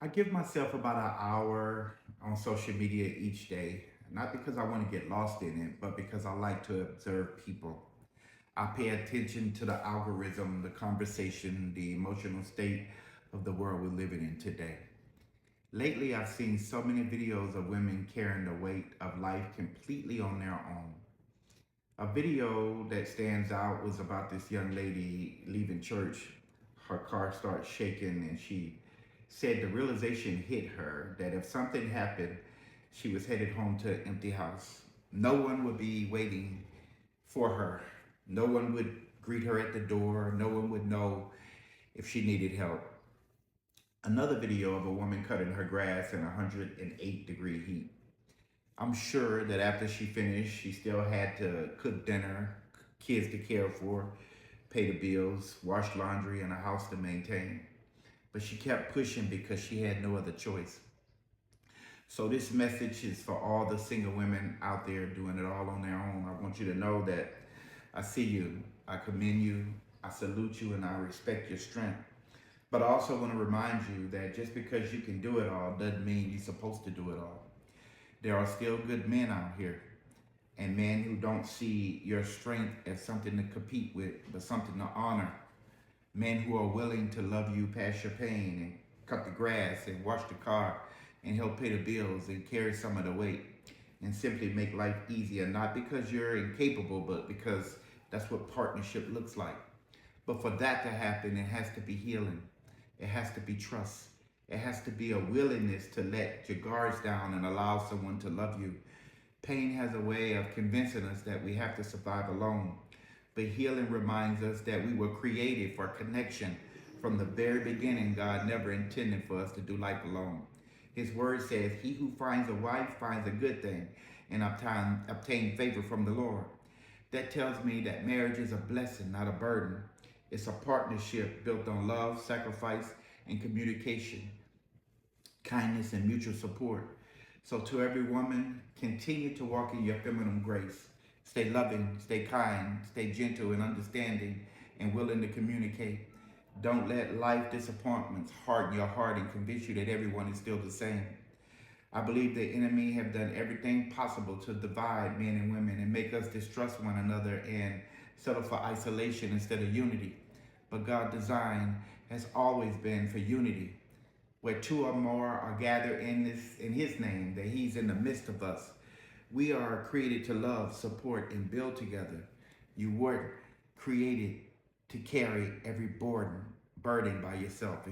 I give myself about an hour on social media each day, not because I want to get lost in it, but because I like to observe people. I pay attention to the algorithm, the conversation, the emotional state of the world we're living in today. Lately, I've seen so many videos of women carrying the weight of life completely on their own. A video that stands out was about this young lady leaving church. Her car starts shaking, and she said the realization hit her that if something happened, she was headed home to an empty house. No one would be waiting for her. No one would greet her at the door. No one would know if she needed help. Another video of a woman cutting her grass in 108-degree heat. I'm sure that after she finished, she still had to cook dinner, kids to care for, pay the bills, wash laundry, and a house to maintain. But she kept pushing because she had no other choice. So this message is for all the single women out there doing it all on their own. I want you to know that I see you, I commend you, I salute you, and I respect your strength. But I also want to remind you that just because you can do it all doesn't mean you're supposed to do it all. There are still good men out here, and men who don't see your strength as something to compete with, but something to honor. Men who are willing to love you past your pain and cut the grass and wash the car and help pay the bills and carry some of the weight and simply make life easier, not because you're incapable, but because that's what partnership looks like. But for that to happen, it has to be healing. It has to be trust. It has to be a willingness to let your guards down and allow someone to love you. Pain has a way of convincing us that we have to survive alone. But healing reminds us that we were created for connection. From the very beginning, God never intended for us to do life alone. His word says, "He who finds a wife finds a good thing and obtain favor from the Lord." That tells me that marriage is a blessing, not a burden. It's a partnership built on love, sacrifice, and communication, kindness, and mutual support. So to every woman, continue to walk in your feminine grace. Stay loving, stay kind, stay gentle and understanding, and willing to communicate. Don't let life disappointments harden your heart and convince you that everyone is still the same. I believe the enemy have done everything possible to divide men and women and make us distrust one another and settle for isolation instead of unity. But God's design has always been for unity, where two or more are gathered in his name, that he's in the midst of us. We are created to love, support, and build together. You weren't created to carry every burden by yourself.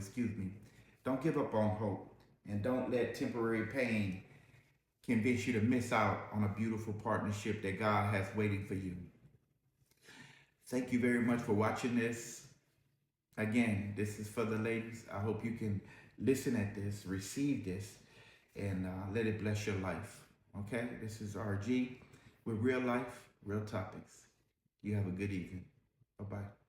Don't give up on hope, and don't let temporary pain convince you to miss out on a beautiful partnership that God has waiting for you. Thank you very much for watching this. Again, this is for the ladies. I hope you can listen at this, receive this, and let it bless your life. Okay? This is RG with real life, real topics. You have a good evening. Bye-bye.